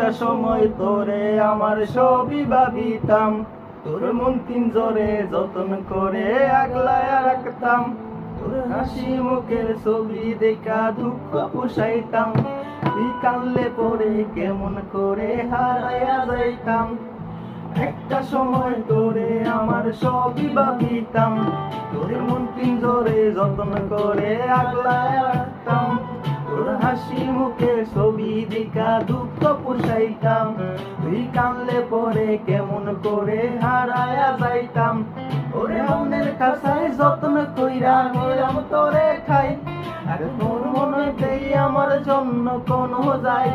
একটা সময় তোরে আমার সবই ভাবিতাম, তোর মন পিঞ্জরে যতন করে আগলায় রাখতাম, তোর হাসি মুখের ছবি দেখা দুঃখ পুষাইতাম, তুই কানলে পরে কেমন করে হারাইয়া যাইতাম। একটা সময় তোরে আমার সবই ভাবিতাম, তোর মন পিঞ্জরে যতন করে আগলায় রাখতাম, তোর হাসি মুখে ছবি দেখা দুঃখ পুষাইতাম, তুই কানলে পরে কেমন করে হারায়া যাইতাম। ওরে মনের কাছাই যত্ন কইরা নিলাম তোরে খাই, আর তোর মনে দেই আমার জন্য কোনো যায়।